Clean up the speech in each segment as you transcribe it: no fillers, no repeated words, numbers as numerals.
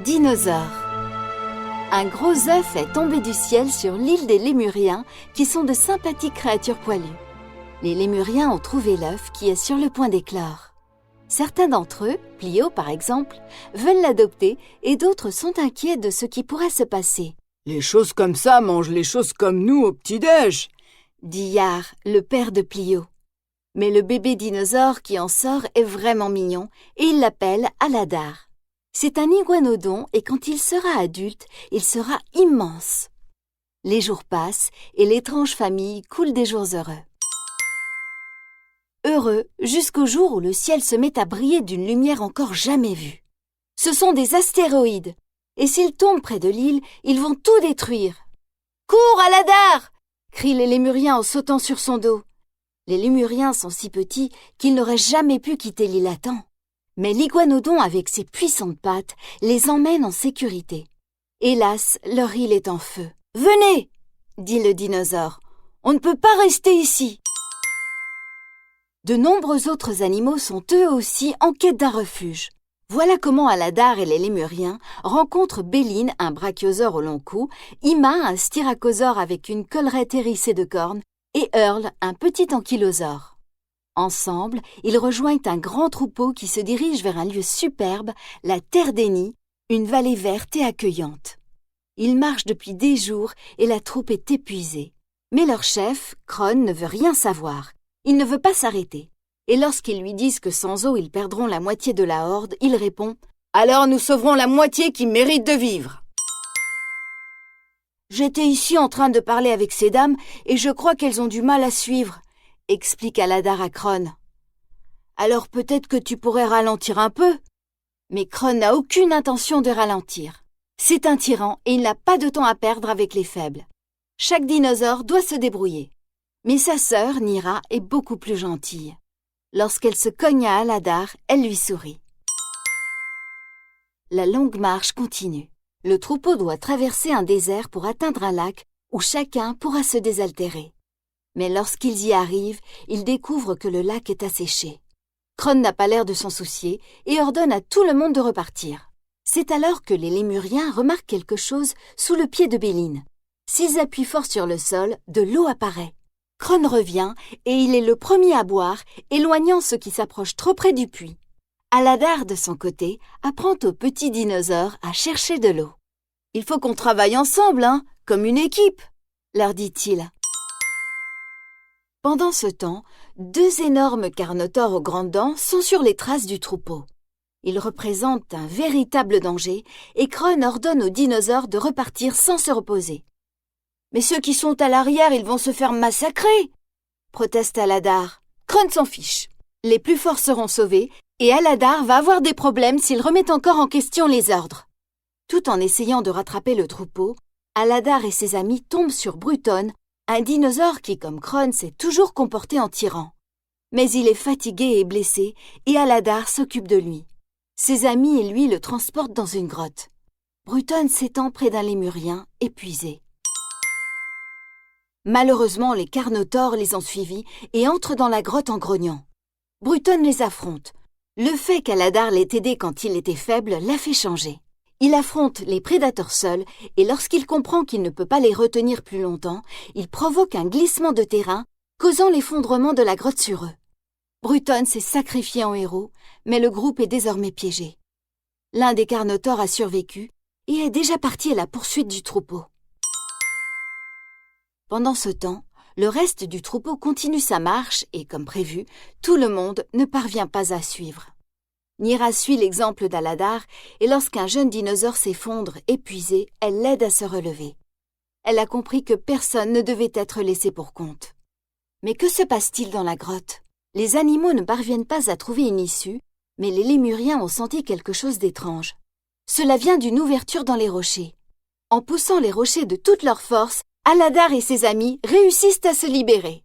Dinosaures. Un gros œuf est tombé du ciel sur l'île des Lémuriens, qui sont de sympathiques créatures poilues. Les Lémuriens ont trouvé l'œuf qui est sur le point d'éclore. Certains d'entre eux, Plio par exemple, veulent l'adopter et d'autres sont inquiets de ce qui pourrait se passer. « Les choses comme ça mangent les choses comme nous au petit-déj », dit Yar, le père de Plio. Mais le bébé dinosaure qui en sort est vraiment mignon et il l'appelle Aladar. C'est un iguanodon et quand il sera adulte, il sera immense. Les jours passent et l'étrange famille coule des jours heureux. Heureux jusqu'au jour où le ciel se met à briller d'une lumière encore jamais vue. Ce sont des astéroïdes et s'ils tombent près de l'île, ils vont tout détruire. « Cours, Aladar !» crient les Lémuriens en sautant sur son dos. Les Lémuriens sont si petits qu'ils n'auraient jamais pu quitter l'île à temps. Mais l'iguanodon, avec ses puissantes pattes, les emmène en sécurité. Hélas, leur île est en feu. « Venez !» dit le dinosaure. « On ne peut pas rester ici !» De nombreux autres animaux sont eux aussi en quête d'un refuge. Voilà comment Aladar et les Lémuriens rencontrent Béline, un brachiosaure au long cou, Ima, un styracosaure avec une collerette hérissée de cornes, et Earl, un petit ankylosaure. Ensemble, ils rejoignent un grand troupeau qui se dirige vers un lieu superbe, la Terre des Nids, une vallée verte et accueillante. Ils marchent depuis des jours et la troupe est épuisée. Mais leur chef, Kron, ne veut rien savoir. Il ne veut pas s'arrêter. Et lorsqu'ils lui disent que sans eau, ils perdront la moitié de la horde, il répond « Alors nous sauverons la moitié qui mérite de vivre !» « J'étais ici en train de parler avec ces dames et je crois qu'elles ont du mal à suivre. » explique Aladar à Kron. « Alors peut-être que tu pourrais ralentir un peu ?» Mais Kron n'a aucune intention de ralentir. C'est un tyran et il n'a pas de temps à perdre avec les faibles. Chaque dinosaure doit se débrouiller. Mais sa sœur, Nira, est beaucoup plus gentille. Lorsqu'elle se cogne à Aladar, elle lui sourit. La longue marche continue. Le troupeau doit traverser un désert pour atteindre un lac où chacun pourra se désaltérer. Mais lorsqu'ils y arrivent, ils découvrent que le lac est asséché. Kron n'a pas l'air de s'en soucier et ordonne à tout le monde de repartir. C'est alors que les Lémuriens remarquent quelque chose sous le pied de Béline. S'ils appuient fort sur le sol, de l'eau apparaît. Kron revient et il est le premier à boire, éloignant ceux qui s'approchent trop près du puits. Aladar, de son côté, apprend aux petits dinosaures à chercher de l'eau. « Il faut qu'on travaille ensemble, hein, comme une équipe !» leur dit-il. Pendant ce temps, deux énormes carnotaures aux grandes dents sont sur les traces du troupeau. Ils représentent un véritable danger et Kron ordonne aux dinosaures de repartir sans se reposer. « Mais ceux qui sont à l'arrière, ils vont se faire massacrer !» proteste Aladar. Kron s'en fiche. Les plus forts seront sauvés et Aladar va avoir des problèmes s'il remet encore en question les ordres. Tout en essayant de rattraper le troupeau, Aladar et ses amis tombent sur Bruton, un dinosaure qui, comme Kron, s'est toujours comporté en tyran. Mais il est fatigué et blessé, et Aladar s'occupe de lui. Ses amis et lui le transportent dans une grotte. Bruton s'étend près d'un lémurien, épuisé. Malheureusement, les carnotaures les ont suivis et entrent dans la grotte en grognant. Bruton les affronte. Le fait qu'Aladar l'ait aidé quand il était faible l'a fait changer. Il affronte les prédateurs seuls et lorsqu'il comprend qu'il ne peut pas les retenir plus longtemps, il provoque un glissement de terrain, causant l'effondrement de la grotte sur eux. Bruton s'est sacrifié en héros, mais le groupe est désormais piégé. L'un des carnotaures a survécu et est déjà parti à la poursuite du troupeau. Pendant ce temps, le reste du troupeau continue sa marche et, comme prévu, tout le monde ne parvient pas à suivre. Nira suit l'exemple d'Aladar et lorsqu'un jeune dinosaure s'effondre, épuisé, elle l'aide à se relever. Elle a compris que personne ne devait être laissé pour compte. Mais que se passe-t-il dans la grotte? Les animaux ne parviennent pas à trouver une issue, mais les Lémuriens ont senti quelque chose d'étrange. Cela vient d'une ouverture dans les rochers. En poussant les rochers de toute leur force, Aladar et ses amis réussissent à se libérer.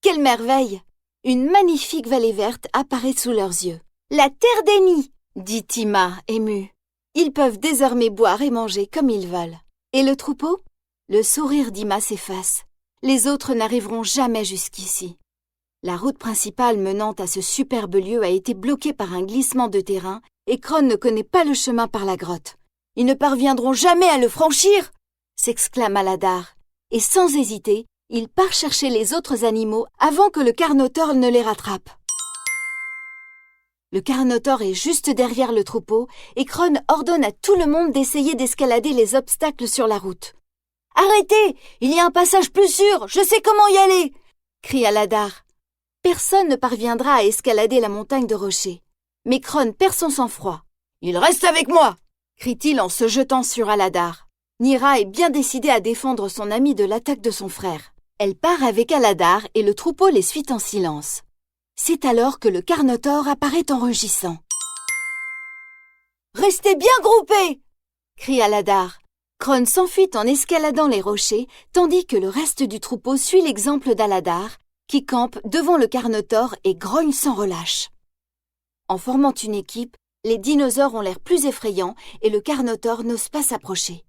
Quelle merveille! Une magnifique vallée verte apparaît sous leurs yeux. « La terre des nids !» dit Ima, émue. Ils peuvent désormais boire et manger comme ils veulent. Et le troupeau? Le sourire d'Ima s'efface. Les autres n'arriveront jamais jusqu'ici. La route principale menant à ce superbe lieu a été bloquée par un glissement de terrain et Kron ne connaît pas le chemin par la grotte. Ils ne parviendront jamais à le franchir, s'exclame Aladar, et sans hésiter, il part chercher les autres animaux avant que le Carnotaure ne les rattrape. Le Carnotaure est juste derrière le troupeau et Kron ordonne à tout le monde d'essayer d'escalader les obstacles sur la route. « Arrêtez! Il y a un passage plus sûr! Je sais comment y aller !» crie Aladar. Personne ne parviendra à escalader la montagne de rochers. Mais Kron perd son sang-froid. « Il reste avec moi !» crie-t-il en se jetant sur Aladar. Nyra est bien décidée à défendre son amie de l'attaque de son frère. Elle part avec Aladar et le troupeau les suit en silence. C'est alors que le Carnotaure apparaît en rugissant. « Restez bien groupés !» crie Aladar. Kron s'enfuit en escaladant les rochers, tandis que le reste du troupeau suit l'exemple d'Aladar, qui campe devant le Carnotaure et grogne sans relâche. En formant une équipe, les dinosaures ont l'air plus effrayants et le Carnotaure n'ose pas s'approcher.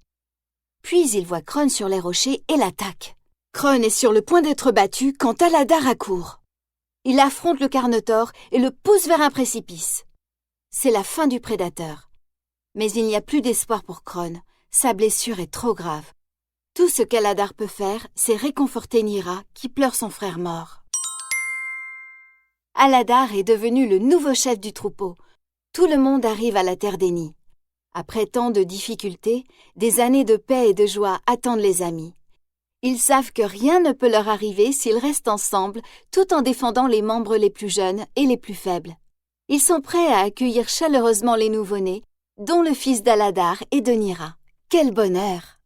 Puis il voit Kron sur les rochers et l'attaque. Kron est sur le point d'être battu quand Aladar accourt. Il affronte le Carnotaure et le pousse vers un précipice. C'est la fin du prédateur. Mais il n'y a plus d'espoir pour Kron. Sa blessure est trop grave. Tout ce qu'Aladar peut faire, c'est réconforter Nyra, qui pleure son frère mort. Aladar est devenu le nouveau chef du troupeau. Tout le monde arrive à la terre des nids. Après tant de difficultés, des années de paix et de joie attendent les amis. Ils savent que rien ne peut leur arriver s'ils restent ensemble, tout en défendant les membres les plus jeunes et les plus faibles. Ils sont prêts à accueillir chaleureusement les nouveau-nés, dont le fils d'Aladar et de Nyra. Quel bonheur!